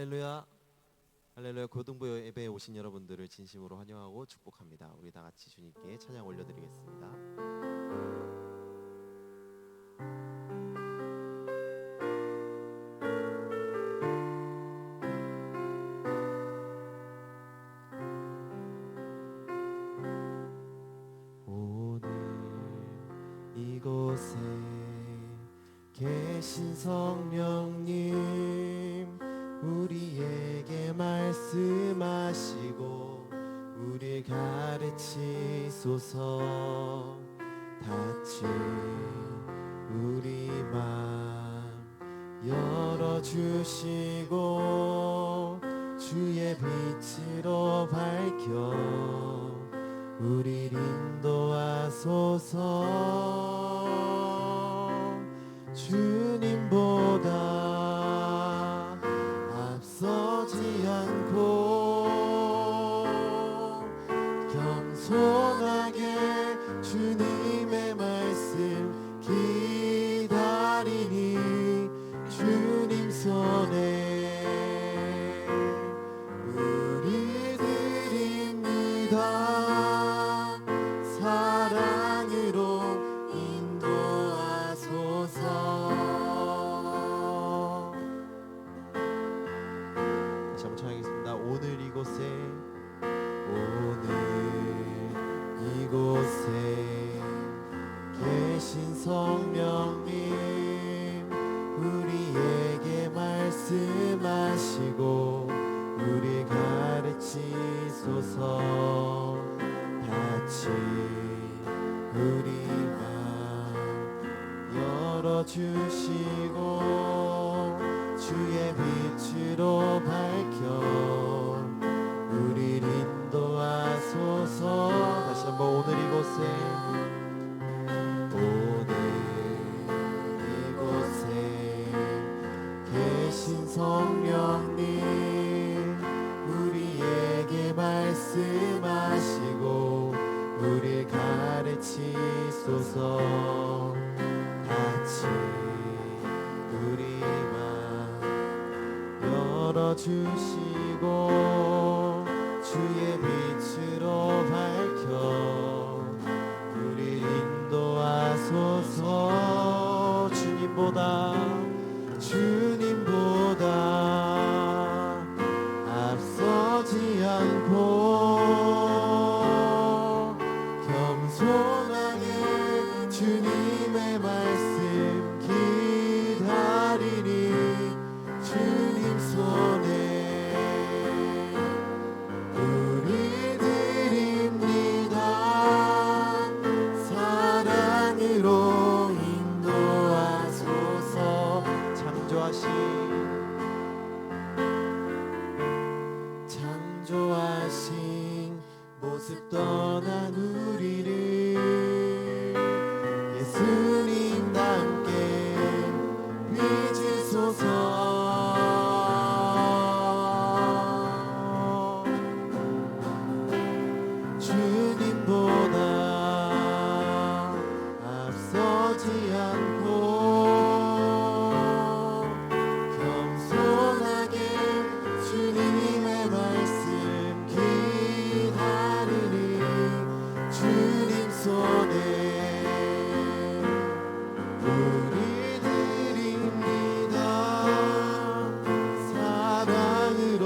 할렐루야, 할렐루야. 고등부 예배에 오신 여러분들을 진심으로 환영하고 축복합니다. 우리 다 같이 주님께 찬양 올려드리겠습니다. 오늘 이곳에 계신 성령님, 우리에게 말씀하시고 우리 가르치소서. 닫힌 우리 맘 열어주시고 주의 빛으로 밝혀 우리 인도하소서. 주님보다 앞서지 않고 겸손하게 주님의 말씀 기다리니 주님 손에 우리 드립니다. 사랑으로 인도하소서. 다시 한번 찬양하겠습니다. 오늘 이곳에 계신 성령님, 우리에게 말씀하시고 우리 가르치소서. 닫힌 우리 맘 열어주시고 주의 빛으로 밝혀 우리 인도하소서. 다시 한번 오늘 이곳에 계신 성령님, 우리에게 말씀하시고 우리 가르치소서. 닫힌 우리 맘 열어주시고 주의 빛으로 밝혀 우리 인도하소서. 주님보다 앞서지 않고 겸손하게 주님의 말씀 기다리니 주님 손에 우리 드립니다. 사랑으로 인도하소서. 창조하신 모습 떠난 우리를 예수님과 함께 빚으소서. 주님보다 앞서지 않고 겸손하게 주님의 말씀 기다리니 주님 손에 우리 드립니다. 사랑으로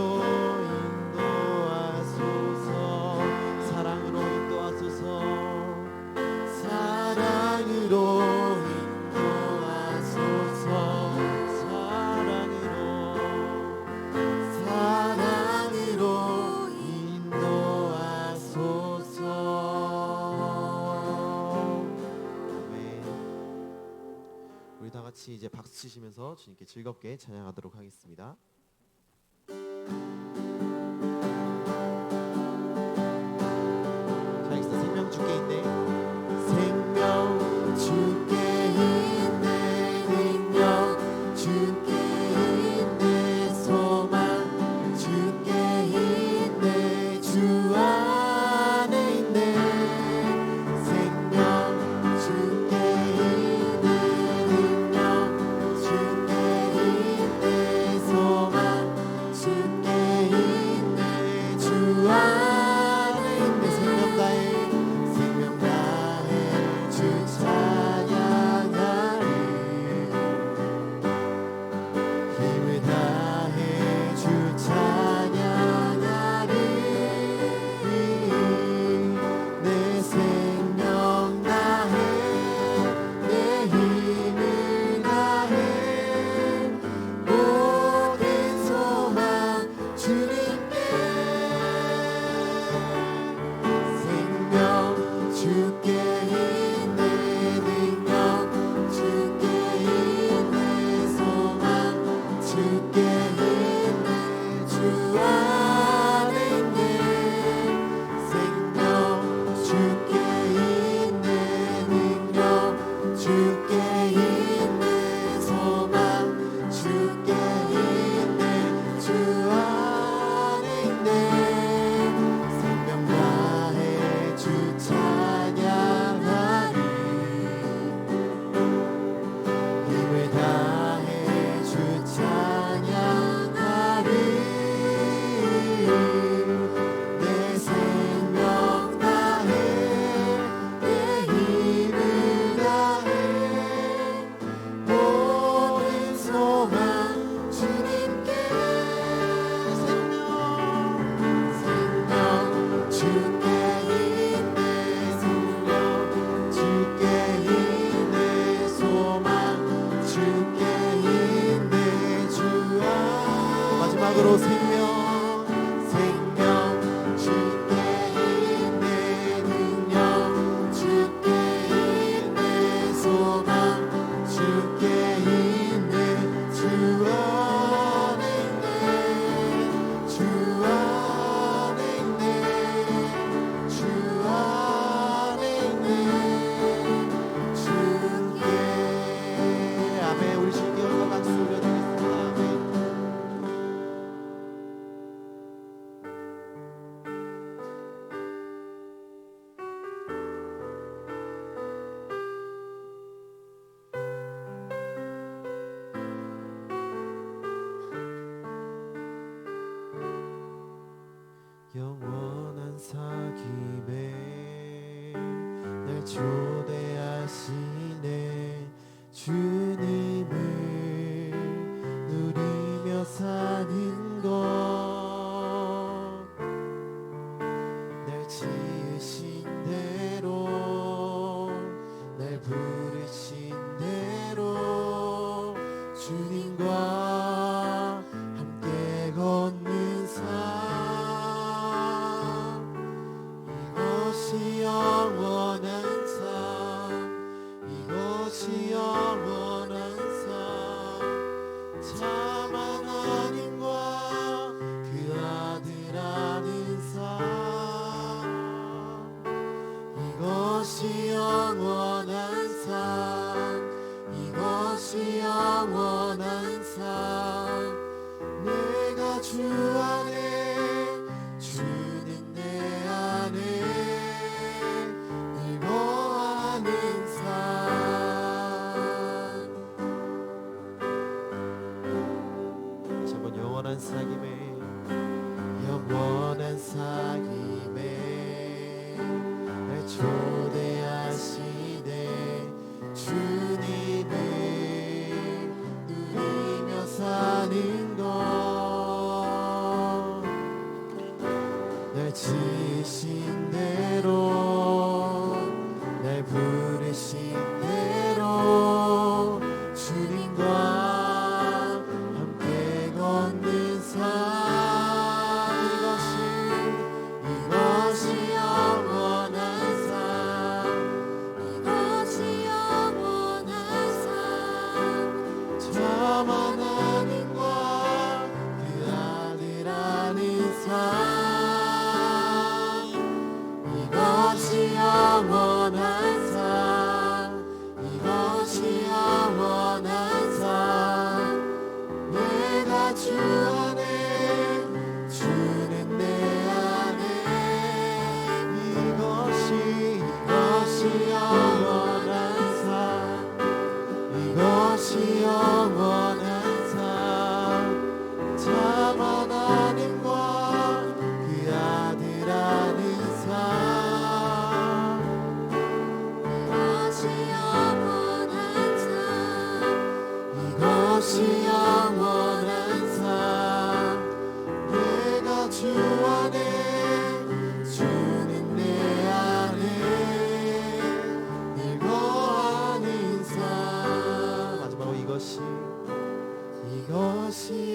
인도하소서. 사랑으로 인도하소서. 사랑으로 인도하소서. 사랑으로 인도하소서. 아멘. 우리 다 같이 이제 박수 치시면서 주님께 즐겁게 찬양하도록 하겠습니다. 자, 여기서 생명 주께 있네. 생명 주께 있네. 능력 주께 있네. 소망 주께 있네. 주 안에 있네. 생명 주께 있네. 능력 주께 있네. 소망 마지막으로 생명 주께 있네 능력 주께 있네 소망 주께 있네 주 안에 있네 주 안에 있네 주 안에 있네 주께 아멘. 우리 주님께 영광 박수 올려드리겠습니다. 아멘. 영원한 사귐에 날 초대하시네 주님을 누리며 사는 것 날 지으신 대로 날 부르신 대로 주님과 함께 걷는 삶 이것이 영원한 삶 이것이 영원한 삶 참 하나님과 그 아들 아는 삶 이것이 영원한 삶 이것이 영원한 삶 내가 주 안에 주는 내 안에 늘 거하는 삶 다시 한번 영원한 사귐에 영원한 사귐에 날 초대하시네 주님을 누리며 사는 것 날 지으신 대로 날 부르신 대로 주님과 함께 걷는 삶 이것이 영원한 삶 이것이 영원한 삶 참 하나님과 그 아들 아는 삶 이것이 영원한 삶 이것이 영원한 삶 내가 주 안에 주는 내 안에 이것이 영원한 삶 이것이 영원한 삶 참 하나님과 그 아들 아는 삶 이것이 영원한 삶 이것이 영원한 삶 내가 주 안에 주는 내 안에 늘 거하는 삶 마지막으로 이것이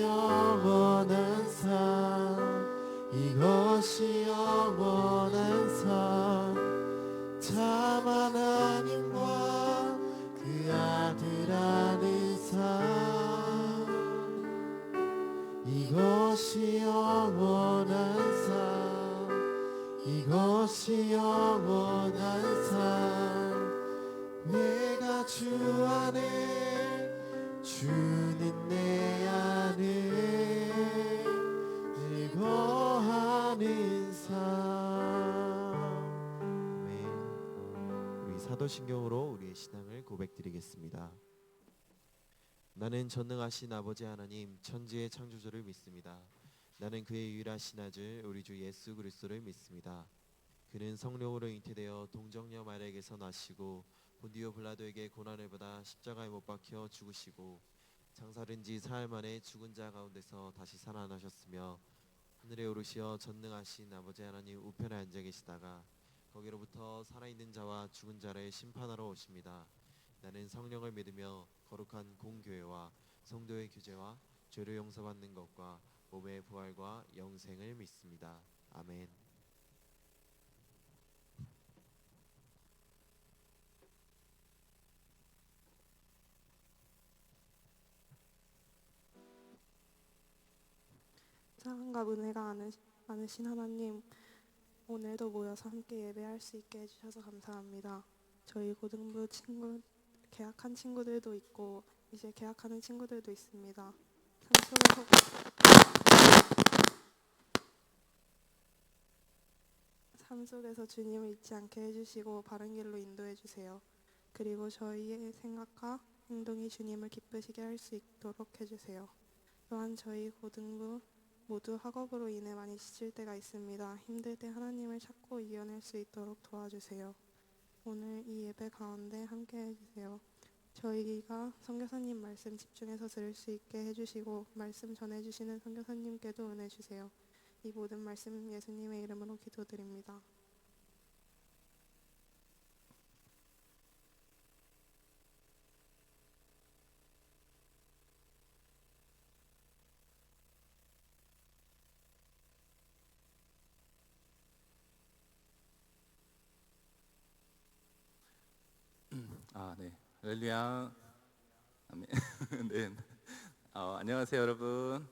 영원한 삶 이것이 영원한 삶 참 하나님과 그 아들 아는 삶 이것이 영원한 삶 이것이 영원한 삶 내가 주 안에 주는 내 안에 늘 거하는 삶 아멘. 우리 사도신경으로 우리의 신앙을 고백드리겠습니다. 나는 전능하신 아버지 하나님 천지의 창조주를 믿습니다. 나는 그의 유일하신 아들 우리 주 예수 그리스도를 믿습니다. 그는 성령으로 잉태되어 동정녀 마리아에게서 나시고 본디오 빌라도에게 고난을 받아 십자가에 못 박혀 죽으시고 장사된 지 사흘 만에 죽은 자 가운데서 다시 살아나셨으며 하늘에 오르시어 전능하신 아버지 하나님 우편에 앉아 계시다가 거기로부터 살아있는 자와 죽은 자를 심판하러 오십니다. 나는 성령을 믿으며 거룩한 공교회와 성도의 규제와 죄를 용서받는 것과 몸의 부활과 영생을 믿습니다. 아멘. 사랑과 은혜가 많으신 하나님, 오늘도 모여서 함께 예배할 수 있게 해주셔서 감사합니다. 저희 고등부 친구, 개학한 친구들도 있고 이제 개학하는 친구들도 있습니다. 삶 속에서 주님을 잊지 않게 해주시고 바른 길로 인도해 주세요. 그리고 저희의 생각과 행동이 주님을 기쁘시게 할 수 있도록 해주세요. 또한 저희 고등부 모두 학업으로 인해 많이 지칠 때가 있습니다. 힘들 때 하나님을 찾고 이겨낼 수 있도록 도와주세요. 오늘 이 예배 가운데 함께 해주세요. 저희가 선교사님 말씀 집중해서 들을 수 있게 해주시고 말씀 전해주시는 선교사님께도 은혜 주세요. 이 모든 말씀 예수님의 이름으로 기도드립니다. 네. 할렐루야. 아멘. 네. 안녕하세요, 여러분.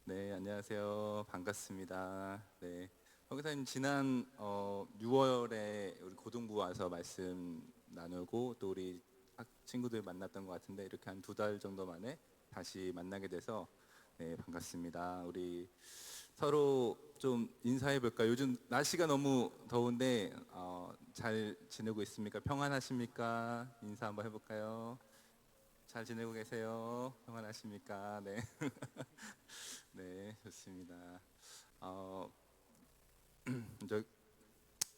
네, 안녕하세요. 반갑습니다. 네. 선교사님 지난 6월에 우리 고등부 와서 말씀 나누고 또 우리 친구들 만났던 것 같은데 이렇게 한 2달 정도 만에 다시 만나게 돼서 네, 반갑습니다. 우리 서로 좀 인사해 볼까요? 요즘 날씨가 너무 더운데 잘 지내고 있습니까? 평안하십니까? 인사 한번 해볼까요? 잘 지내고 계세요? 평안하십니까? 네. 네, 좋습니다. 먼저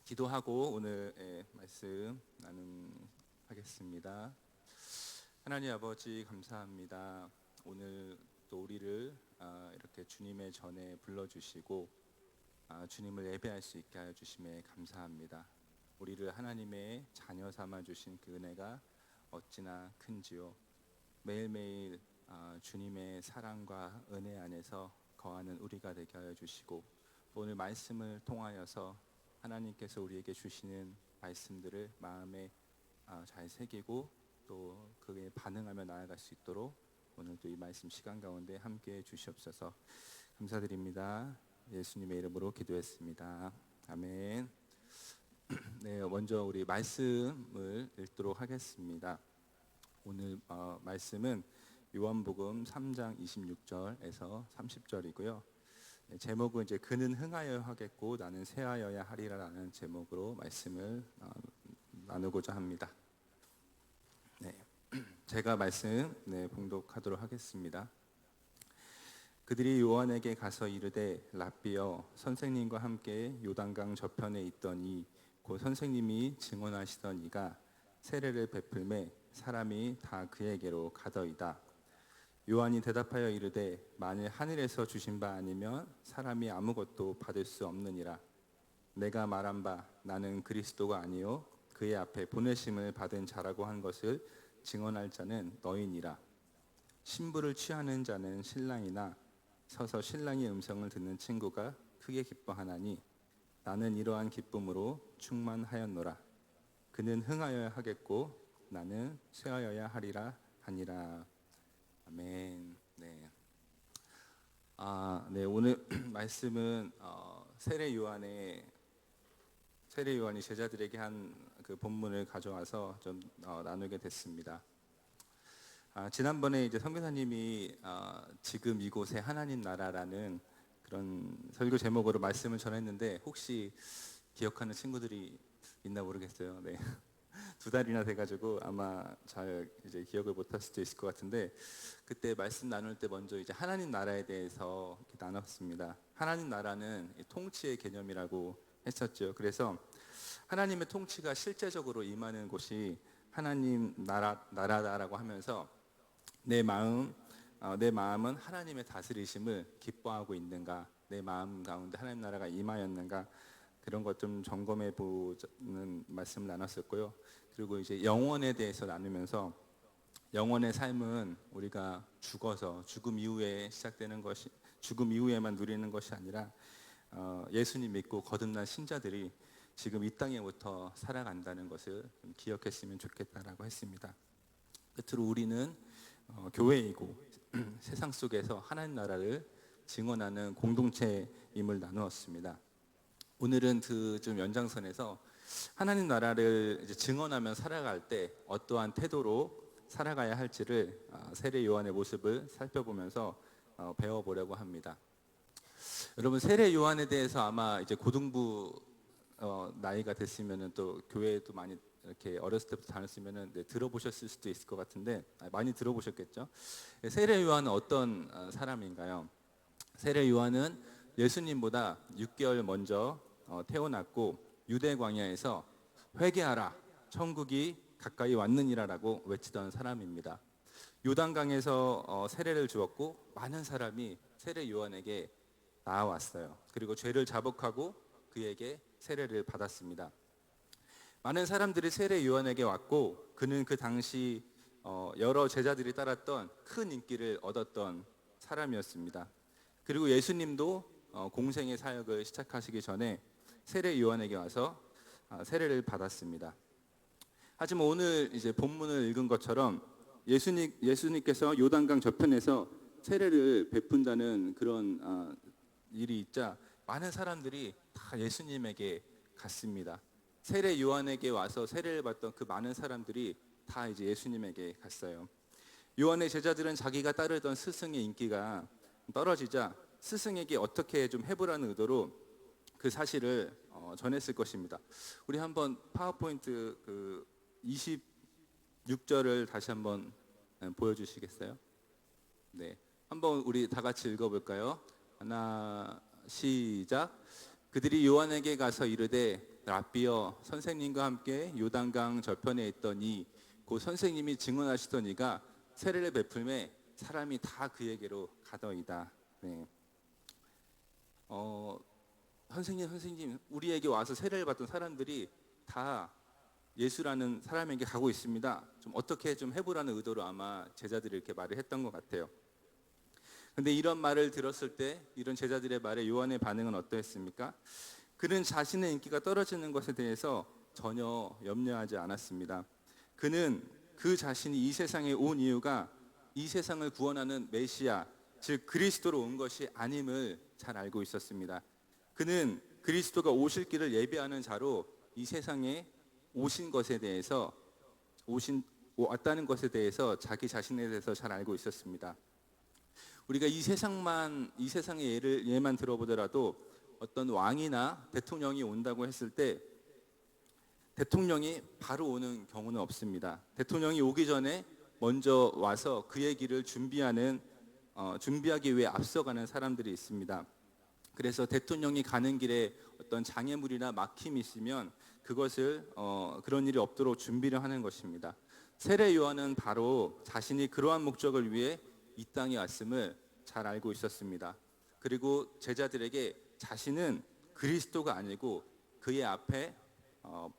기도하고 오늘 말씀 나눔하겠습니다. 하나님 아버지 감사합니다. 오늘 또 우리를 이렇게 주님의 전에 불러주시고 주님을 예배할 수 있게 하여 주심에 감사합니다. 우리를 하나님의 자녀 삼아 주신 그 은혜가 어찌나 큰지요. 매일매일 주님의 사랑과 은혜 안에서 거하는 우리가 되게 하여 주시고 오늘 말씀을 통하여서 하나님께서 우리에게 주시는 말씀들을 마음에 잘 새기고 또 그에 반응하며 나아갈 수 있도록 오늘도 이 말씀 시간 가운데 함께해 주시옵소서. 감사드립니다. 예수님의 이름으로 기도했습니다. 아멘. 네, 먼저 우리 말씀을 읽도록 하겠습니다. 오늘 말씀은 요한복음 3장 26절에서 30절이고요. 제목은 이제 그는 흥하여 하겠고 나는 쇠하여야 하리라라는 제목으로 말씀을 나누고자 합니다. 네, 제가 말씀 봉독하도록 하겠습니다. 그들이 요한에게 가서 이르되 랍비여 선생님과 함께 요단강 저편에 있더니 곧 선생님이 증언하시던 이가 세례를 베풀매 사람이 다 그에게로 가더이다. 요한이 대답하여 이르되 만일 하늘에서 주신 바 아니면 사람이 아무것도 받을 수 없느니라. 내가 말한 바 나는 그리스도가 아니요 그의 앞에 보내심을 받은 자라고 한 것을 증언할 자는 너희니라. 신부를 취하는 자는 신랑이나 서서 신랑의 음성을 듣는 친구가 크게 기뻐하나니 나는 이러한 기쁨으로 충만하였노라. 그는 흥하여야 하겠고 나는 쇠하여야 하리라 하니라. 아멘. 네. 네, 오늘 말씀은 세례 요한이 제자들에게 한 그 본문을 가져와서 좀 나누게 됐습니다. 지난번에 이제 선교사님이 지금 이곳에 하나님 나라라는 그런 설교 제목으로 말씀을 전했는데 혹시 기억하는 친구들이 있나 모르겠어요. 네. 2달이나 돼가지고 아마 잘 이제 기억을 못할 수도 있을 것 같은데 그때 말씀 나눌 때 먼저 이제 하나님 나라에 대해서 이렇게 나눴습니다. 하나님 나라는 통치의 개념이라고 했었죠. 그래서 하나님의 통치가 실제적으로 임하는 곳이 하나님 나라다라고 하면서 내 마음은 하나님의 다스리심을 기뻐하고 있는가, 내 마음 가운데 하나님 나라가 임하였는가, 그런 것 좀 점검해 보는 말씀을 나눴었고요. 그리고 이제 영원에 대해서 나누면서 영원의 삶은 우리가 죽어서 죽음 이후에 시작되는 것이, 죽음 이후에만 누리는 것이 아니라 예수님 믿고 거듭난 신자들이 지금 이 땅에부터 살아간다는 것을 좀 기억했으면 좋겠다라고 했습니다. 끝으로 우리는 교회이고 세상 속에서 하나님 나라를 증언하는 공동체임을 나누었습니다. 오늘은 그 좀 연장선에서 하나님 나라를 이제 증언하며 살아갈 때 어떠한 태도로 살아가야 할지를 세례 요한의 모습을 살펴보면서 배워보려고 합니다. 여러분, 세례 요한에 대해서 아마 이제 고등부 나이가 됐으면은 또 교회도 많이 이렇게 어렸을 때부터 다녔으면은 들어보셨을 수도 있을 것 같은데 많이 들어보셨겠죠? 세례 요한은 어떤 사람인가요? 세례 요한은 예수님보다 6개월 먼저 태어났고 유대 광야에서 회개하라, 천국이 가까이 왔느니라라고 외치던 사람입니다. 요단강에서 세례를 주었고 많은 사람이 세례 요한에게 나아왔어요. 그리고 죄를 자복하고 그에게 세례를 받았습니다. 많은 사람들이 세례 요한에게 왔고 그는 그 당시 여러 제자들이 따랐던 큰 인기를 얻었던 사람이었습니다. 그리고 예수님도 공생의 사역을 시작하시기 전에 세례 요한에게 와서 세례를 받았습니다. 하지만 오늘 이제 본문을 읽은 것처럼 예수님께서 요단강 저편에서 세례를 베푼다는 그런 일이 있자 많은 사람들이 다 예수님에게 갔습니다. 세례 요한에게 와서 세례를 받던 그 많은 사람들이 다 이제 예수님에게 갔어요. 요한의 제자들은 자기가 따르던 스승의 인기가 떨어지자 스승에게 어떻게 좀 해보라는 의도로 그 사실을 전했을 것입니다. 우리 한번 파워포인트 그 26절을 다시 한번 보여주시겠어요? 네, 한번 우리 다 같이 읽어볼까요? 하나, 시작. 그들이 요한에게 가서 이르되 랍비여, 선생님과 함께 요단강 저편에 있더니 곧 선생님이 증언하시던 이가 세례를 베풀매 사람이 다 그에게로 가더이다. 네. 선생님, 우리에게 와서 세례를 받던 사람들이 다 예수라는 사람에게 가고 있습니다. 좀 어떻게 좀 해보라는 의도로 아마 제자들이 이렇게 말을 했던 것 같아요. 근데 이런 말을 들었을 때 이런 제자들의 말에 요한의 반응은 어떠했습니까? 그는 자신의 인기가 떨어지는 것에 대해서 전혀 염려하지 않았습니다. 그는 그 자신이 이 세상에 온 이유가 이 세상을 구원하는 메시아, 즉 그리스도로 온 것이 아님을 잘 알고 있었습니다. 그는 그리스도가 오실 길을 예비하는 자로 이 세상에 오신 것에 대해서 왔다는 것에 대해서 자기 자신에 대해서 잘 알고 있었습니다. 우리가 이 세상의 예만 들어보더라도 어떤 왕이나 대통령이 온다고 했을 때 대통령이 바로 오는 경우는 없습니다. 대통령이 오기 전에 먼저 와서 그의 길을 준비하기 위해 앞서가는 사람들이 있습니다. 그래서 대통령이 가는 길에 어떤 장애물이나 막힘이 있으면 그것을 그런 일이 없도록 준비를 하는 것입니다. 세례 요한은 바로 자신이 그러한 목적을 위해 이 땅에 왔음을 잘 알고 있었습니다. 그리고 제자들에게 자신은 그리스도가 아니고 그의 앞에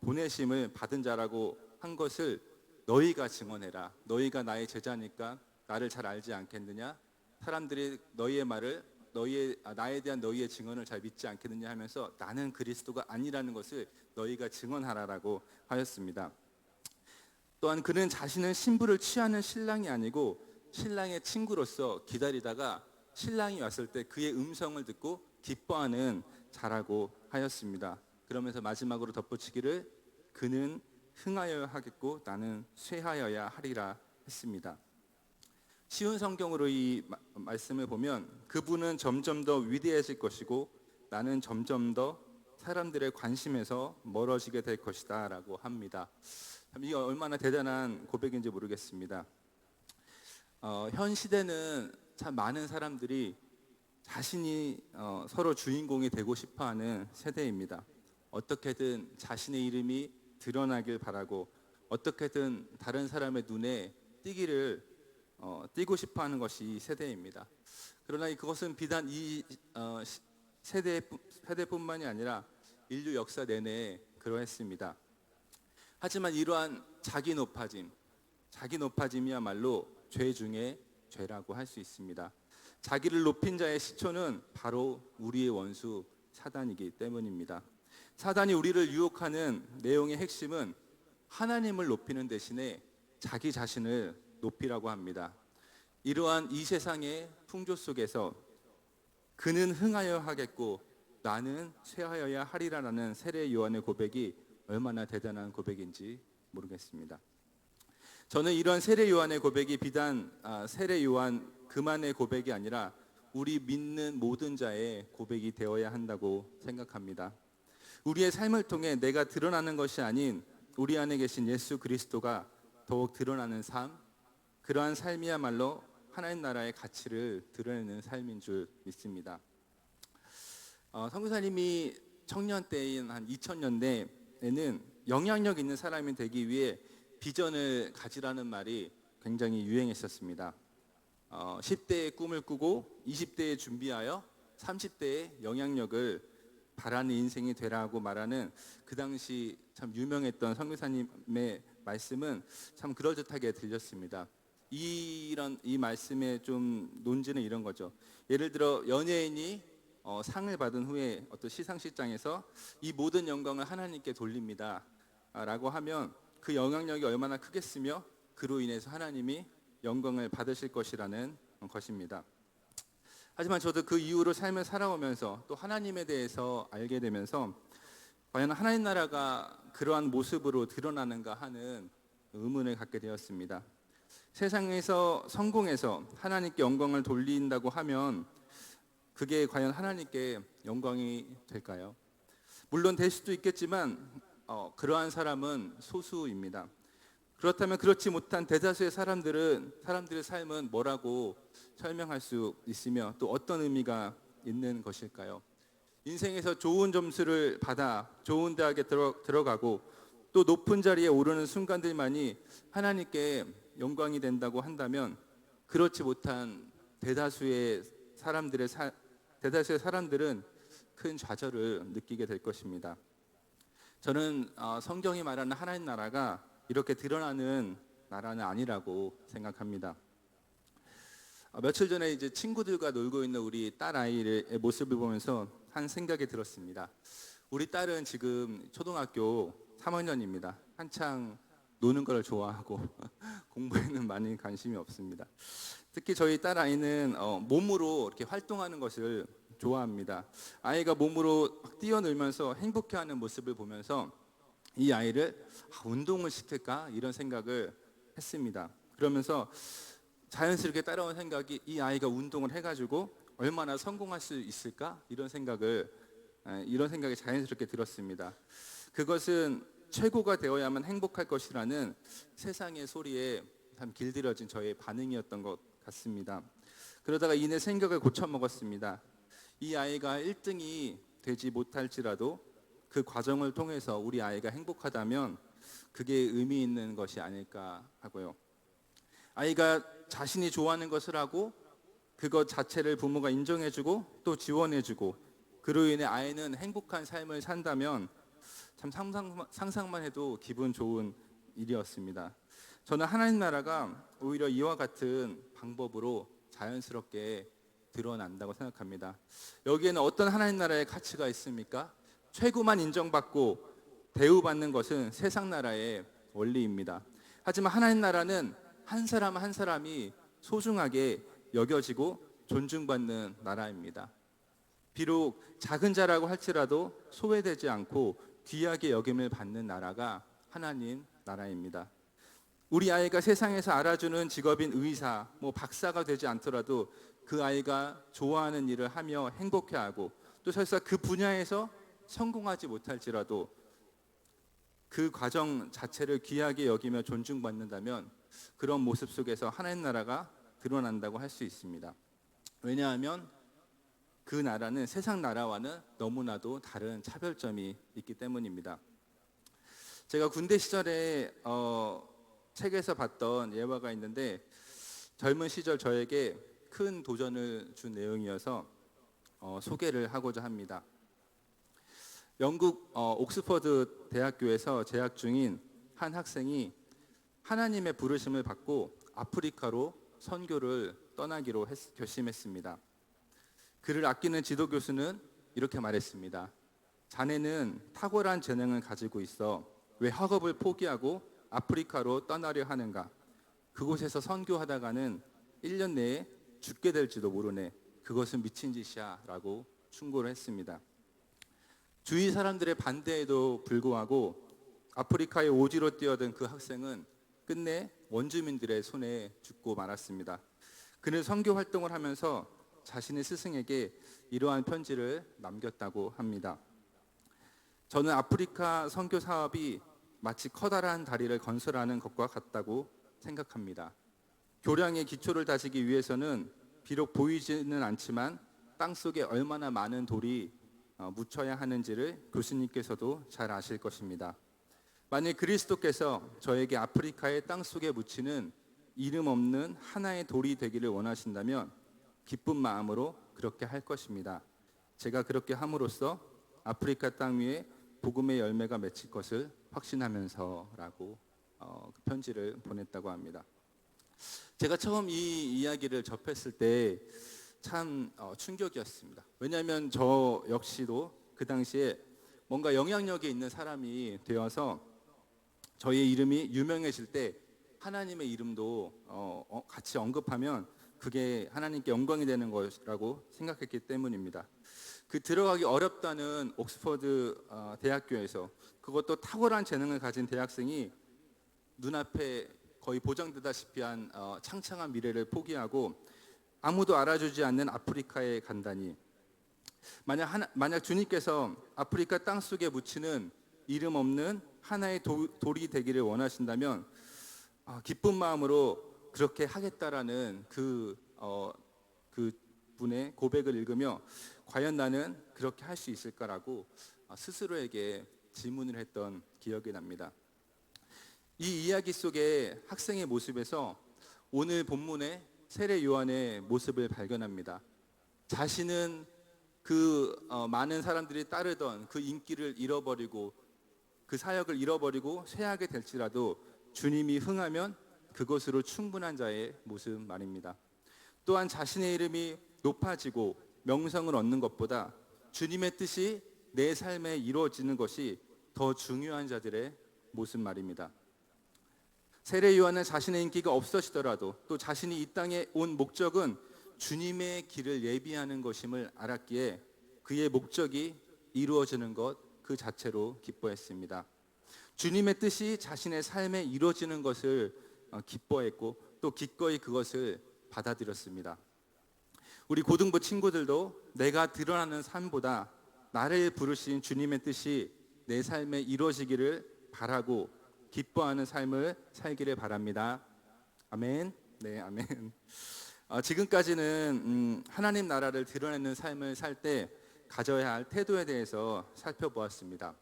보내심을 받은 자라고 한 것을 너희가 증언해라. 너희가 나의 제자니까 나를 잘 알지 않겠느냐? 사람들이 너희의 말을 나에 대한 너희의 증언을 잘 믿지 않겠느냐 하면서 나는 그리스도가 아니라는 것을 너희가 증언하라라고 하였습니다. 또한 그는 자신은 신부를 취하는 신랑이 아니고 신랑의 친구로서 기다리다가 신랑이 왔을 때 그의 음성을 듣고 기뻐하는 자라고 하였습니다. 그러면서 마지막으로 덧붙이기를 그는 흥하여야 하겠고 나는 쇠하여야 하리라 했습니다. 쉬운 성경으로 이 말씀을 보면 그분은 점점 더 위대해질 것이고 나는 점점 더 사람들의 관심에서 멀어지게 될 것이다 라고 합니다. 이게 얼마나 대단한 고백인지 모르겠습니다. 현 시대는 참 많은 사람들이 자신이 서로 주인공이 되고 싶어하는 세대입니다. 어떻게든 자신의 이름이 드러나길 바라고 어떻게든 다른 사람의 눈에 띄고 싶어하는 것이 이 세대입니다. 그러나 그것은 비단 이 세대뿐만이 아니라 인류 역사 내내 그러했습니다. 하지만 이러한 자기 높아짐, 자기 높아짐이야말로 죄 중에 죄라고 할 수 있습니다. 자기를 높인 자의 시초는 바로 우리의 원수 사단이기 때문입니다. 사단이 우리를 유혹하는 내용의 핵심은 하나님을 높이는 대신에 자기 자신을 높이라고 합니다. 이러한 이 세상의 풍조 속에서 그는 흥하여 하겠고 나는 쇠하여야 하리라라는 세례 요한의 고백이 얼마나 대단한 고백인지 모르겠습니다. 저는 이런 세례 요한의 고백이 비단 세례 요한 그만의 고백이 아니라 우리 믿는 모든 자의 고백이 되어야 한다고 생각합니다. 우리의 삶을 통해 내가 드러나는 것이 아닌 우리 안에 계신 예수 그리스도가 더욱 드러나는 삶, 그러한 삶이야말로 하나님 나라의 가치를 드러내는 삶인 줄 믿습니다. 선교사님이 청년 때인 한 2000년대에는 영향력 있는 사람이 되기 위해 비전을 가지라는 말이 굉장히 유행했었습니다. 10대에 꿈을 꾸고 20대에 준비하여 30대에 영향력을 바라는 인생이 되라고 말하는 그 당시 참 유명했던 선교사님의 말씀은 참 그럴듯하게 들렸습니다. 이 말씀의 좀 논지는 이런 거죠. 예를 들어 연예인이 상을 받은 후에 어떤 시상식장에서 이 모든 영광을 하나님께 돌립니다 라고 하면 그 영향력이 얼마나 크겠으며 그로 인해서 하나님이 영광을 받으실 것이라는 것입니다. 하지만 저도 그 이후로 삶을 살아오면서 또 하나님에 대해서 알게 되면서 과연 하나님 나라가 그러한 모습으로 드러나는가 하는 의문을 갖게 되었습니다. 세상에서 성공해서 하나님께 영광을 돌린다고 하면 그게 과연 하나님께 영광이 될까요? 물론 될 수도 있겠지만 그러한 사람은 소수입니다. 그렇다면 그렇지 못한 대다수의 사람들의 삶은 뭐라고 설명할 수 있으며 또 어떤 의미가 있는 것일까요? 인생에서 좋은 점수를 받아 좋은 대학에 들어가고 또 높은 자리에 오르는 순간들만이 하나님께 영광이 된다고 한다면 그렇지 못한 대다수의 사람들은 큰 좌절을 느끼게 될 것입니다. 저는 성경이 말하는 하나님 나라가 이렇게 드러나는 나라는 아니라고 생각합니다. 며칠 전에 이제 친구들과 놀고 있는 우리 딸 아이의 모습을 보면서 한 생각이 들었습니다. 우리 딸은 지금 초등학교 3학년입니다. 한창 노는 걸 좋아하고 공부에는 많이 관심이 없습니다. 특히 저희 딸 아이는 몸으로 이렇게 활동하는 것을 좋아합니다. 아이가 몸으로 뛰어놀면서 행복해하는 모습을 보면서 이 아이를 운동을 시킬까 이런 생각을 했습니다. 그러면서 자연스럽게 따라온 생각이 이 아이가 운동을 해가지고 얼마나 성공할 수 있을까 이런 생각이 자연스럽게 들었습니다. 그것은 최고가 되어야만 행복할 것이라는 세상의 소리에 참 길들여진 저의 반응이었던 것 같습니다. 그러다가 이내 생각을 고쳐 먹었습니다. 이 아이가 1등이 되지 못할지라도 그 과정을 통해서 우리 아이가 행복하다면 그게 의미 있는 것이 아닐까 하고요. 아이가 자신이 좋아하는 것을 하고 그것 자체를 부모가 인정해주고 또 지원해주고 그로 인해 아이는 행복한 삶을 산다면 참 상상만 해도 기분 좋은 일이었습니다. 저는 하나님 나라가 오히려 이와 같은 방법으로 자연스럽게 드러난다고 생각합니다. 여기에는 어떤 하나님 나라의 가치가 있습니까? 최고만 인정받고 대우받는 것은 세상 나라의 원리입니다. 하지만 하나님 나라는 한 사람 한 사람이 소중하게 여겨지고 존중받는 나라입니다. 비록 작은 자라고 할지라도 소외되지 않고 귀하게 여김을 받는 나라가 하나님 나라입니다. 우리 아이가 세상에서 알아주는 직업인 의사, 박사가 되지 않더라도 그 아이가 좋아하는 일을 하며 행복해하고 또 설사 그 분야에서 성공하지 못할지라도 그 과정 자체를 귀하게 여기며 존중받는다면 그런 모습 속에서 하나님 나라가 드러난다고 할 수 있습니다. 왜냐하면 그 나라는 세상 나라와는 너무나도 다른 차별점이 있기 때문입니다. 제가 군대 시절에 책에서 봤던 예화가 있는데 젊은 시절 저에게 큰 도전을 준 내용이어서 소개를 하고자 합니다. 영국 옥스퍼드 대학교에서 재학 중인 한 학생이 하나님의 부르심을 받고 아프리카로 선교를 떠나기로 결심했습니다. 그를 아끼는 지도 교수는 이렇게 말했습니다. 자네는 탁월한 재능을 가지고 있어 왜 학업을 포기하고 아프리카로 떠나려 하는가? 그곳에서 선교하다가는 1년 내에 죽게 될지도 모르네. 그것은 미친 짓이야 라고 충고를 했습니다. 주위 사람들의 반대에도 불구하고 아프리카에 오지로 뛰어든 그 학생은 끝내 원주민들의 손에 죽고 말았습니다. 그는 선교 활동을 하면서 자신의 스승에게 이러한 편지를 남겼다고 합니다. 저는 아프리카 선교 사업이 마치 커다란 다리를 건설하는 것과 같다고 생각합니다. 교량의 기초를 다지기 위해서는 비록 보이지는 않지만 땅속에 얼마나 많은 돌이 묻혀야 하는지를 교수님께서도 잘 아실 것입니다. 만일 그리스도께서 저에게 아프리카의 땅속에 묻히는 이름 없는 하나의 돌이 되기를 원하신다면 기쁜 마음으로 그렇게 할 것입니다. 제가 그렇게 함으로써 아프리카 땅 위에 복음의 열매가 맺힐 것을 확신하면서라고 그 편지를 보냈다고 합니다. 제가 처음 이 이야기를 접했을 때 참 충격이었습니다. 왜냐하면 저 역시도 그 당시에 뭔가 영향력이 있는 사람이 되어서 저의 이름이 유명해질 때 하나님의 이름도 같이 언급하면 그게 하나님께 영광이 되는 것이라고 생각했기 때문입니다. 그 들어가기 어렵다는 옥스퍼드 대학교에서 그것도 탁월한 재능을 가진 대학생이 눈앞에 거의 보장되다시피 한 창창한 미래를 포기하고 아무도 알아주지 않는 아프리카에 간다니, 만약 주님께서 아프리카 땅속에 묻히는 이름 없는 하나의 돌이 되기를 원하신다면 기쁜 마음으로 그렇게 하겠다라는 그 분의 고백을 읽으며 과연 나는 그렇게 할 수 있을까라고 스스로에게 질문을 했던 기억이 납니다. 이 이야기 속의 학생의 모습에서 오늘 본문의 세례 요한의 모습을 발견합니다. 자신은 그 많은 사람들이 따르던 그 인기를 잃어버리고 그 사역을 잃어버리고 쇠하게 될지라도 주님이 흥하면 그것으로 충분한 자의 모습 말입니다. 또한 자신의 이름이 높아지고 명성을 얻는 것보다 주님의 뜻이 내 삶에 이루어지는 것이 더 중요한 자들의 모습 말입니다. 세례 요한은 자신의 인기가 없어지더라도 또 자신이 이 땅에 온 목적은 주님의 길을 예비하는 것임을 알았기에 그의 목적이 이루어지는 것 그 자체로 기뻐했습니다. 주님의 뜻이 자신의 삶에 이루어지는 것을 기뻐했고 또 기꺼이 그것을 받아들였습니다. 우리 고등부 친구들도 내가 드러나는 삶보다 나를 부르신 주님의 뜻이 내 삶에 이루어지기를 바라고 기뻐하는 삶을 살기를 바랍니다. 아멘. 네, 아멘. 지금까지는 하나님 나라를 드러내는 삶을 살 때 가져야 할 태도에 대해서 살펴보았습니다.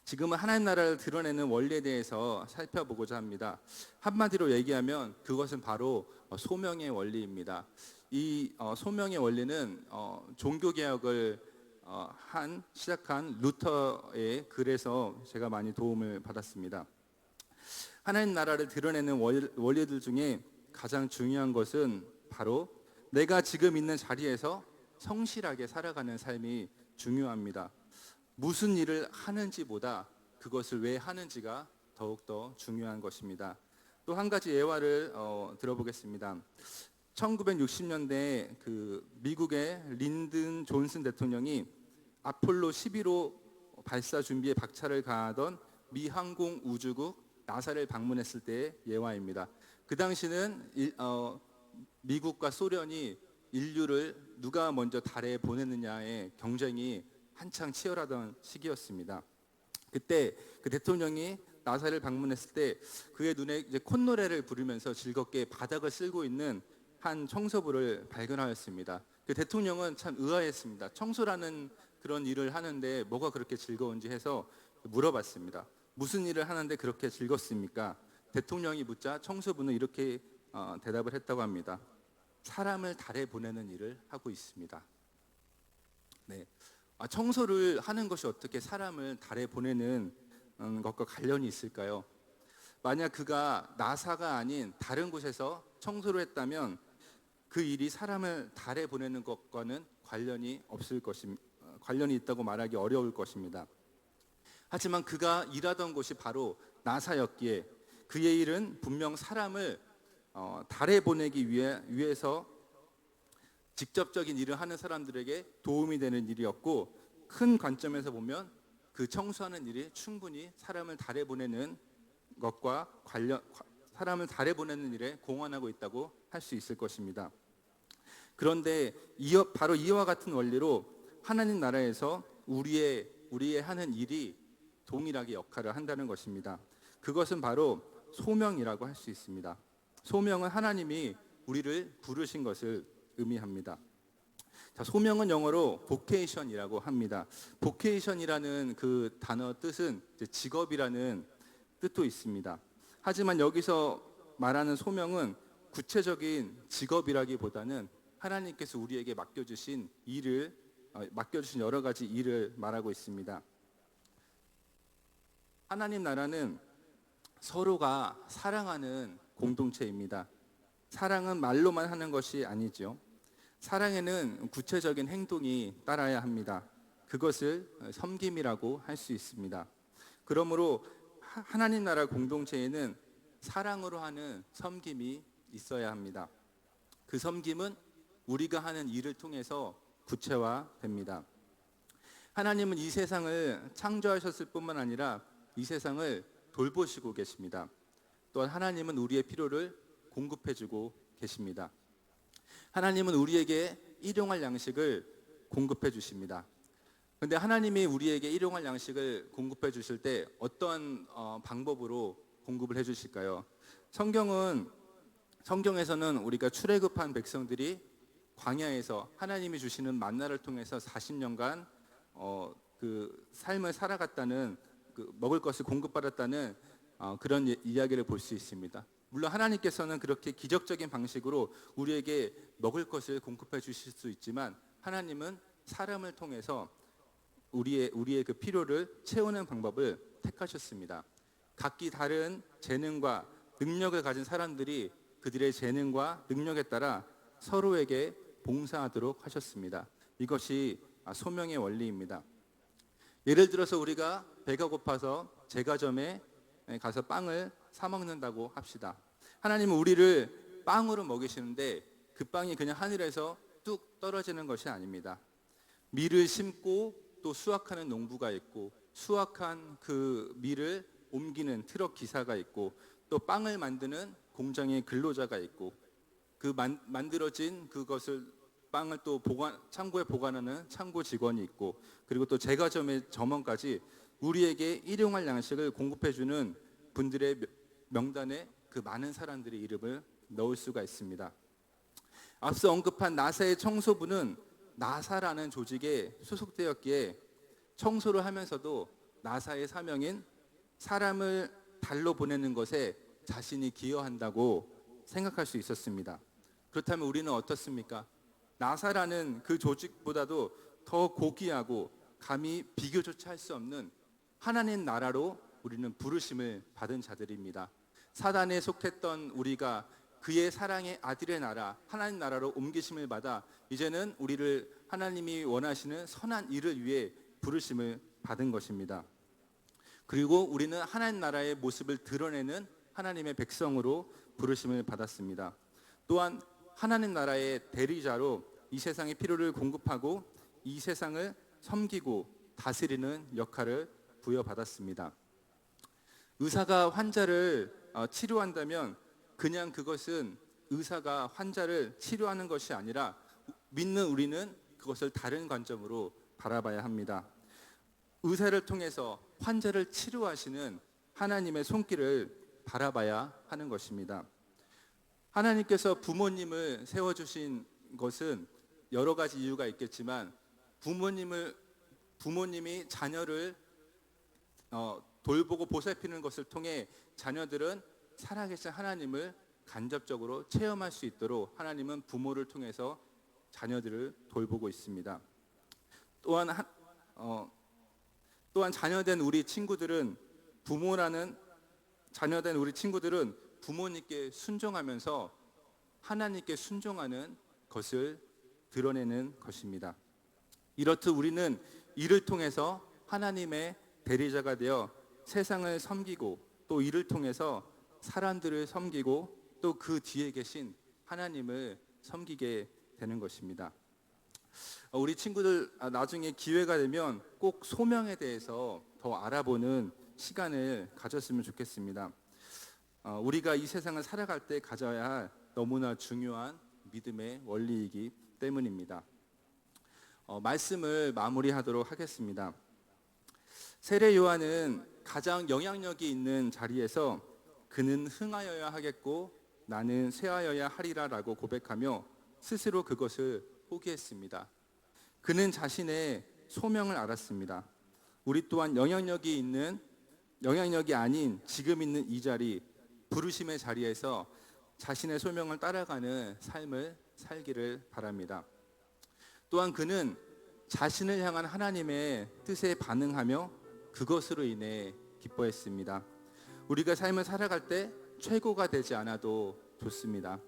지금은 하나님 나라를 드러내는 원리에 대해서 살펴보고자 합니다. 한마디로 얘기하면 그것은 바로 소명의 원리입니다. 이 소명의 원리는 종교개혁을 시작한 루터의 글에서 제가 많이 도움을 받았습니다. 하나님 나라를 드러내는 원리들 중에 가장 중요한 것은 바로 내가 지금 있는 자리에서 성실하게 살아가는 삶이 중요합니다. 무슨 일을 하는지보다 그것을 왜 하는지가 더욱더 중요한 것입니다. 또 한 가지 예화를 들어보겠습니다. 1960년대 그 미국의 린든 존슨 대통령이 아폴로 11호 발사 준비에 박차를 가하던 미 항공 우주국 나사를 방문했을 때의 예화입니다. 그 당시는 미국과 소련이 인류를 누가 먼저 달에 보내느냐의 경쟁이 한창 치열하던 시기였습니다. 그때 그 대통령이 나사를 방문했을 때 그의 눈에 이제 콧노래를 부르면서 즐겁게 바닥을 쓸고 있는 한 청소부를 발견하였습니다. 그 대통령은 참 의아했습니다. 청소라는 그런 일을 하는데 뭐가 그렇게 즐거운지 해서 물어봤습니다. 무슨 일을 하는데 그렇게 즐겁습니까? 대통령이 묻자 청소부는 이렇게 대답을 했다고 합니다. 사람을 달에 보내는 일을 하고 있습니다. 네. 청소를 하는 것이 어떻게 사람을 달에 보내는 것과 관련이 있을까요? 만약 그가 나사가 아닌 다른 곳에서 청소를 했다면 그 일이 사람을 달에 보내는 것과는 관련이 있다고 말하기 어려울 것입니다. 하지만 그가 일하던 곳이 바로 나사였기에 그의 일은 분명 사람을 달에 보내기 위해서 직접적인 일을 하는 사람들에게 도움이 되는 일이었고, 큰 관점에서 보면 그 청소하는 일이 충분히 사람을 달에 보내는 일에 공헌하고 있다고 할 수 있을 것입니다. 그런데 바로 이와 같은 원리로 하나님 나라에서 우리의 하는 일이 동일하게 역할을 한다는 것입니다. 그것은 바로 소명이라고 할 수 있습니다. 소명은 하나님이 우리를 부르신 것을 의미합니다. 자, 소명은 영어로 vocation이라고 합니다. vocation이라는 그 단어 뜻은 직업이라는 뜻도 있습니다. 하지만 여기서 말하는 소명은 구체적인 직업이라기보다는 하나님께서 우리에게 맡겨주신 여러 가지 일을 말하고 있습니다. 하나님 나라는 서로가 사랑하는 공동체입니다. 사랑은 말로만 하는 것이 아니죠. 사랑에는 구체적인 행동이 따라야 합니다. 그것을 섬김이라고 할 수 있습니다. 그러므로 하나님 나라 공동체에는 사랑으로 하는 섬김이 있어야 합니다. 그 섬김은 우리가 하는 일을 통해서 구체화됩니다. 하나님은 이 세상을 창조하셨을 뿐만 아니라 이 세상을 돌보시고 계십니다. 또한 하나님은 우리의 필요를 공급해주고 계십니다. 하나님은 우리에게 일용할 양식을 공급해 주십니다. 그런데 하나님이 우리에게 일용할 양식을 공급해 주실 때 어떤 방법으로 공급을 해 주실까요? 성경에서는 우리가 출애굽한 백성들이 광야에서 하나님이 주시는 만나를 통해서 40년간 그 삶을 살아갔다는, 먹을 것을 공급받았다는 그런 이야기를 볼 수 있습니다. 물론 하나님께서는 그렇게 기적적인 방식으로 우리에게 먹을 것을 공급해 주실 수 있지만, 하나님은 사람을 통해서 우리의 그 필요를 채우는 방법을 택하셨습니다. 각기 다른 재능과 능력을 가진 사람들이 그들의 재능과 능력에 따라 서로에게 봉사하도록 하셨습니다. 이것이 소명의 원리입니다. 예를 들어서 우리가 배가 고파서 제과점에 가서 빵을 사 먹는다고 합시다. 하나님은 우리를 빵으로 먹이시는데 그 빵이 그냥 하늘에서 뚝 떨어지는 것이 아닙니다. 밀을 심고 또 수확하는 농부가 있고, 수확한 그 밀을 옮기는 트럭 기사가 있고, 또 빵을 만드는 공장의 근로자가 있고, 그 만들어진 그것을 빵을 또 창고에 보관하는 창고 직원이 있고, 그리고 또 제과점의 점원까지 우리에게 일용할 양식을 공급해주는 분들의 명단에 그 많은 사람들의 이름을 넣을 수가 있습니다. 앞서 언급한 나사의 청소부는 나사라는 조직에 소속되었기에 청소를 하면서도 나사의 사명인 사람을 달로 보내는 것에 자신이 기여한다고 생각할 수 있었습니다. 그렇다면 우리는 어떻습니까? 나사라는 그 조직보다도 더 고귀하고 감히 비교조차 할 수 없는 하나님 나라로 우리는 부르심을 받은 자들입니다. 사단에 속했던 우리가 그의 사랑의 아들의 나라, 하나님 나라로 옮기심을 받아 이제는 우리를 하나님이 원하시는 선한 일을 위해 부르심을 받은 것입니다. 그리고 우리는 하나님 나라의 모습을 드러내는 하나님의 백성으로 부르심을 받았습니다. 또한 하나님 나라의 대리자로 이 세상의 필요를 공급하고 이 세상을 섬기고 다스리는 역할을 부여받았습니다. 의사가 환자를 치료한다면 그냥 그것은 의사가 환자를 치료하는 것이 아니라 믿는 우리는 그것을 다른 관점으로 바라봐야 합니다. 의사를 통해서 환자를 치료하시는 하나님의 손길을 바라봐야 하는 것입니다. 하나님께서 부모님을 세워주신 것은 여러 가지 이유가 있겠지만, 부모님이 자녀를 돌보고 보살피는 것을 통해 자녀들은 살아계신 하나님을 간접적으로 체험할 수 있도록 하나님은 부모를 통해서 자녀들을 돌보고 있습니다. 또한 자녀된 우리 친구들은 부모라는 자녀된 우리 친구들은 부모님께 순종하면서 하나님께 순종하는 것을 드러내는 것입니다. 이렇듯 우리는 이를 통해서 하나님의 대리자가 되어 세상을 섬기고, 또 이를 통해서 사람들을 섬기고, 또 그 뒤에 계신 하나님을 섬기게 되는 것입니다. 우리 친구들 나중에 기회가 되면 꼭 소명에 대해서 더 알아보는 시간을 가졌으면 좋겠습니다. 우리가 이 세상을 살아갈 때 가져야 할 너무나 중요한 믿음의 원리이기 때문입니다. 말씀을 마무리하도록 하겠습니다. 세례 요한은 가장 영향력이 있는 자리에서 그는 흥하여야 하겠고 나는 쇠하여야 하리라 라고 고백하며 스스로 그것을 포기했습니다. 그는 자신의 소명을 알았습니다. 우리 또한 영향력이 아닌 지금 있는 이 자리, 부르심의 자리에서 자신의 소명을 따라가는 삶을 살기를 바랍니다. 또한 그는 자신을 향한 하나님의 뜻에 반응하며 그것으로 인해 기뻐했습니다. 우리가 삶을 살아갈 때 최고가 되지 않아도 좋습니다.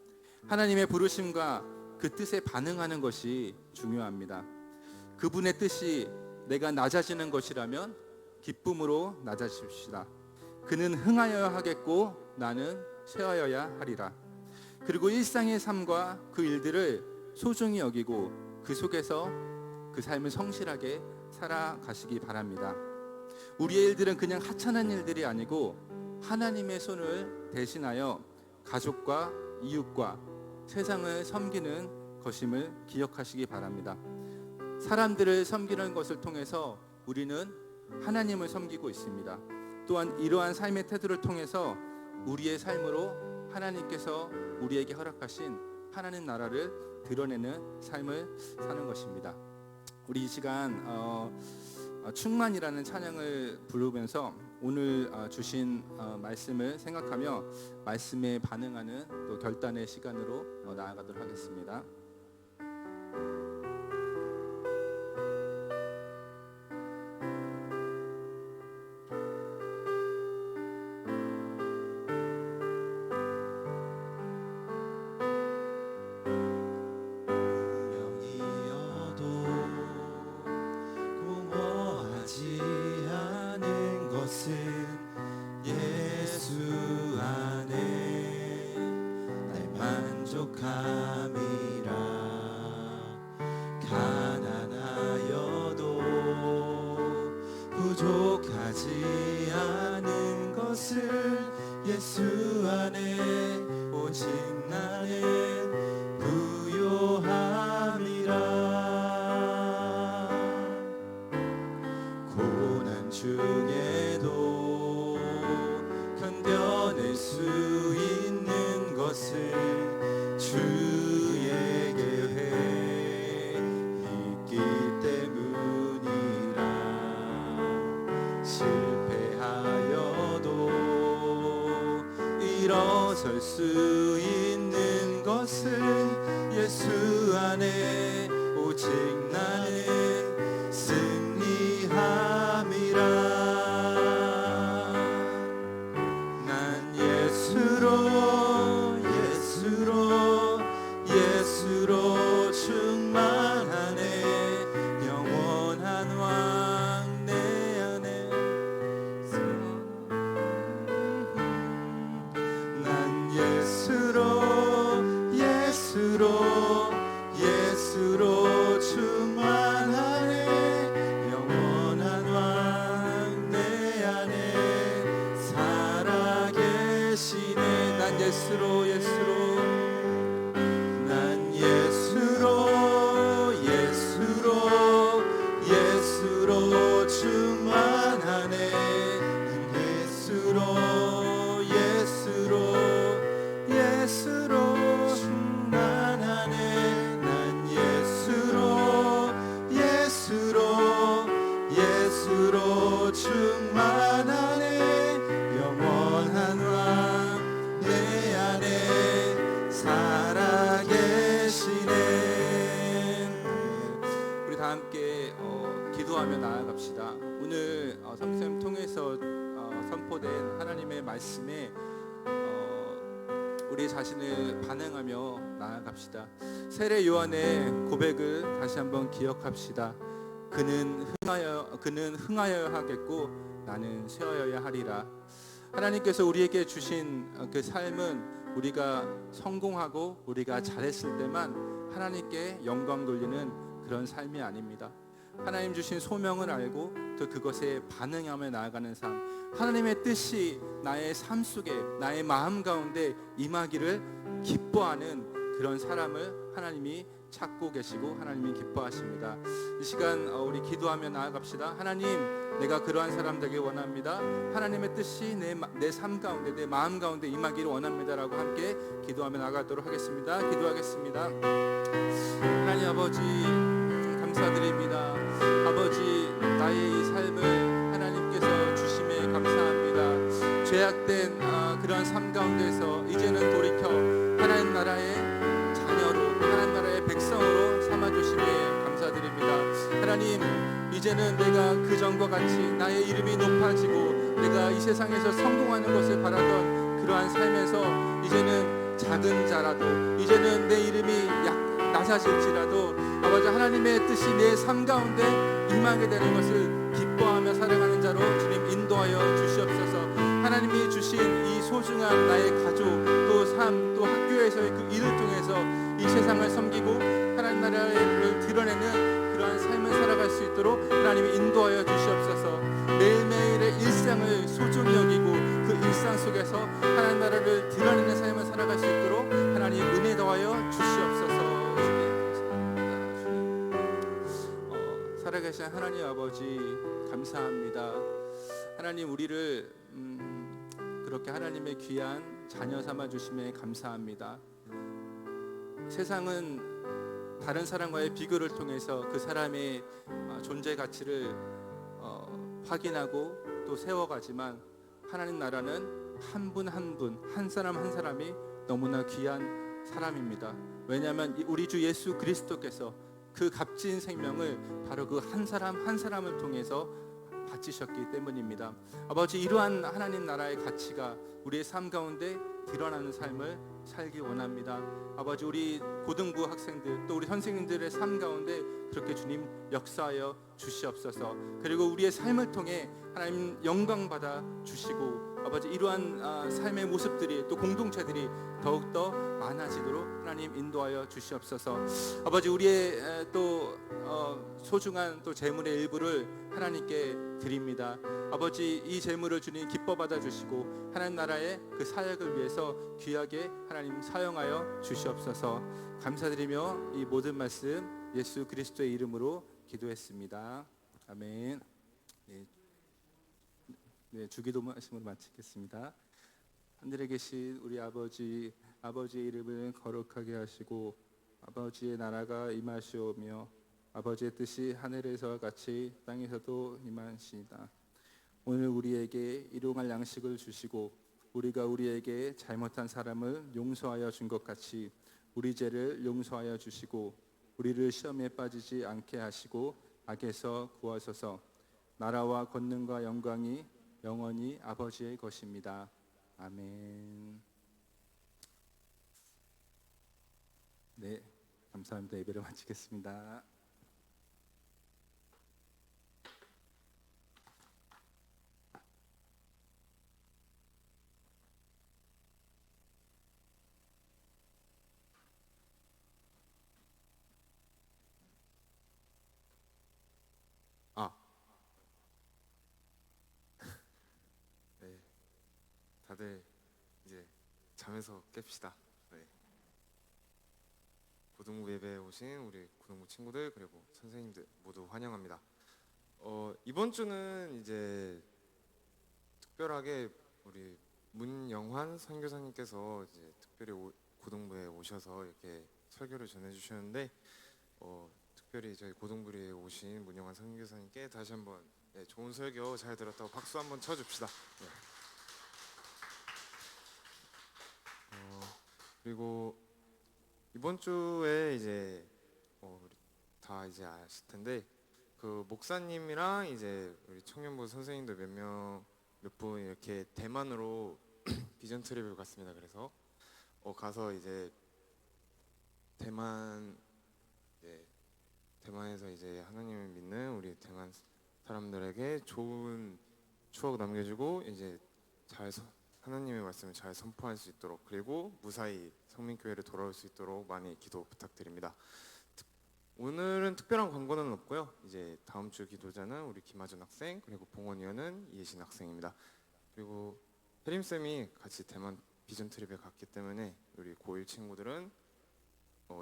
하나님의 부르심과 그 뜻에 반응하는 것이 중요합니다. 그분의 뜻이 내가 낮아지는 것이라면 기쁨으로 낮아집시다. 그는 흥하여야 하겠고 나는 쇠하여야 하리라. 그리고 일상의 삶과 그 일들을 소중히 여기고 그 속에서 그 삶을 성실하게 살아가시기 바랍니다. 우리의 일들은 그냥 하찮은 일들이 아니고 하나님의 손을 대신하여 가족과 이웃과 세상을 섬기는 것임을 기억하시기 바랍니다. 사람들을 섬기는 것을 통해서 우리는 하나님을 섬기고 있습니다. 또한 이러한 삶의 태도를 통해서 우리의 삶으로 하나님께서 우리에게 허락하신 하나님 나라를 드러내는 삶을 사는 것입니다. 우리 이 시간 충만이라는 찬양을 부르면서 오늘 주신 말씀을 생각하며 말씀에 반응하는 또 결단의 시간으로 나아가도록 하겠습니다. 부족하지 않은 것을 예수 안에 오직 나는 부요함이라. 고난 중에도 견뎌낼 수 있는 것을 주의 계획 있기 때문이라. 실패하여도 일어설 수 있는 것은 예수 안에 오직 나는 승리함이라. 난 예수로 충만하네. 영원한 왕 내 안에. 난 예수로 충만하네. 영원한 왕 내 안에 살아계시네. 난 예수로 충만하네. 예수로 충만하네. 난 예수로 충만하네. 영원한 왕 내 안에 살아계시네. 우리 다 함께 기도하며 나아갑시다. 오늘 성쌤 통해서 선포된 하나님의 말씀에 우리 자신을 반응하며 나아갑시다. 세례 요한의 고백을 다시 한번 기억합시다. 그는 흥하여야 하겠고 나는 쇠하여야 하리라. 하나님께서 우리에게 주신 그 삶은 우리가 성공하고 우리가 잘했을 때만 하나님께 영광 돌리는 그런 삶이 아닙니다. 하나님 주신 소명을 알고 또 그것에 반응하며 나아가는 삶, 하나님의 뜻이 나의 삶 속에 나의 마음 가운데 임하기를 기뻐하는 그런 사람을 하나님이 찾고 계시고 하나님이 기뻐하십니다. 이 시간 우리 기도하며 나아갑시다. 하나님, 내가 그러한 사람 되길 원합니다. 하나님의 뜻이 내 삶 가운데 내 마음 가운데 임하기를 원합니다라고 함께 기도하며 나아가도록 하겠습니다. 기도하겠습니다. 하나님 아버지 감사드립니다. 아버지, 나의 이 삶을 하나님께서 주심에 감사합니다. 죄악된 그런 삶 가운데서 이제는 돌이켜 하나님 나라의 자녀로, 하나님 나라의 백성으로 삼아주심에 감사드립니다. 하나님, 이제는 내가 그전과 같이 나의 이름이 높아지고 내가 이 세상에서 성공하는 것을 바라던 그러한 삶에서 이제는 작은 자라도, 이제는 내 이름이 낮아질지라도 아버지, 하나님의 뜻이 내 삶 가운데 임하게 되는 것을 기뻐하며 살아가는 자로 주님 인도하여 주시옵소서. 하나님이 주신 이 소중한 나의 가족, 또 삶, 또 학교에서의 그 일을 통해서 이 세상을 섬기고 하나님 나라를 드러내는 그러한 삶을 살아갈 수 있도록 하나님이 인도하여 주시옵소서. 매일매일의 일상을 소중히 여기고 그 일상 속에서 하나님 나라를 드러내는 삶을 살아갈 수 있도록 하나님 은혜 더하여 주시옵소서. 살아계신 하나님 아버지 감사합니다. 하나님, 우리를 그렇게 하나님의 귀한 자녀 삼아 주심에 감사합니다. 세상은 다른 사람과의 비교를 통해서 그 사람의 존재 가치를 확인하고 또 세워가지만 하나님 나라는 한 분 한 분, 한 사람 한 사람이 너무나 귀한 사람입니다. 왜냐하면 우리 주 예수 그리스도께서 그 값진 생명을 바로 그 한 사람 한 사람을 통해서 바치셨기 때문입니다. 아버지, 이러한 하나님 나라의 가치가 우리의 삶 가운데 드러나는 삶을 살기 원합니다. 아버지, 우리 고등부 학생들 또 우리 선생님들의 삶 가운데 그렇게 주님 역사하여 주시옵소서. 그리고 우리의 삶을 통해 하나님 영광 받아 주시고 아버지, 이러한 삶의 모습들이 또 공동체들이 더욱더 많아지도록 하나님 인도하여 주시옵소서. 아버지, 우리의 또 소중한 또 재물의 일부를 하나님께 드립니다. 아버지, 이 재물을 주님 기뻐 받아 주시고 하나님 나라의 그 사역을 위해서 귀하게 하나님 사용하여 주시옵소서. 감사드리며 이 모든 말씀 예수 그리스도의 이름으로 기도했습니다. 아멘. 네, 주기도 말씀으로 마치겠습니다. 하늘에 계신 우리 아버지, 아버지의 이름을 거룩하게 하시고 아버지의 나라가 임하시오며 아버지의 뜻이 하늘에서와 같이 땅에서도 임하시이다. 오늘 우리에게 일용할 양식을 주시고 우리가 우리에게 잘못한 사람을 용서하여 준 것 같이 우리 죄를 용서하여 주시고 우리를 시험에 빠지지 않게 하시고 악에서 구하소서. 나라와 권능과 영광이 영원히 아버지의 것입니다. 아멘. 네, 감사합니다. 예배를 마치겠습니다. 네, 다들 이제 잠에서 깹시다. 네. 고등부 예배에 오신 우리 고등부 친구들 그리고 선생님들 모두 환영합니다. 이번 주는 이제 특별하게 우리 문영환 선교사님께서 이제 특별히 고등부에 오셔서 이렇게 설교를 전해주셨는데 특별히 저희 고등부에 오신 문영환 선교사님께 다시 한번 좋은 설교 잘 들었다고 박수 한번 쳐줍시다. 네. 그리고 이번 주에 이제 다 이제 아실 텐데 그 목사님이랑 이제 우리 청년부 선생님들 몇 몇 분 이렇게 대만으로 비전 트립을 갔습니다. 그래서 가서 이제 대만에서 이제 하나님을 믿는 우리 대만 사람들에게 좋은 추억 남겨주고 이제 하나님의 말씀을 잘 선포할 수 있도록, 그리고 무사히 성민교회를 돌아올 수 있도록 많이 기도 부탁드립니다. 오늘은 특별한 광고는 없고요. 이제 다음 주 기도자는 우리 김하준 학생, 그리고 봉원위원은 이예신 학생입니다. 그리고 혜림 쌤이 같이 대만 비전 트립에 갔기 때문에 우리 고1 친구들은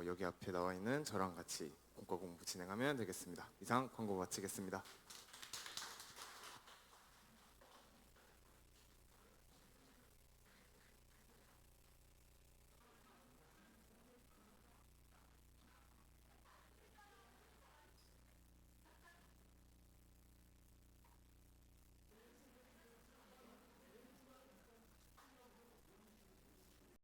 여기 앞에 나와 있는 저랑 같이 공과 공부 진행하면 되겠습니다. 이상 광고 마치겠습니다.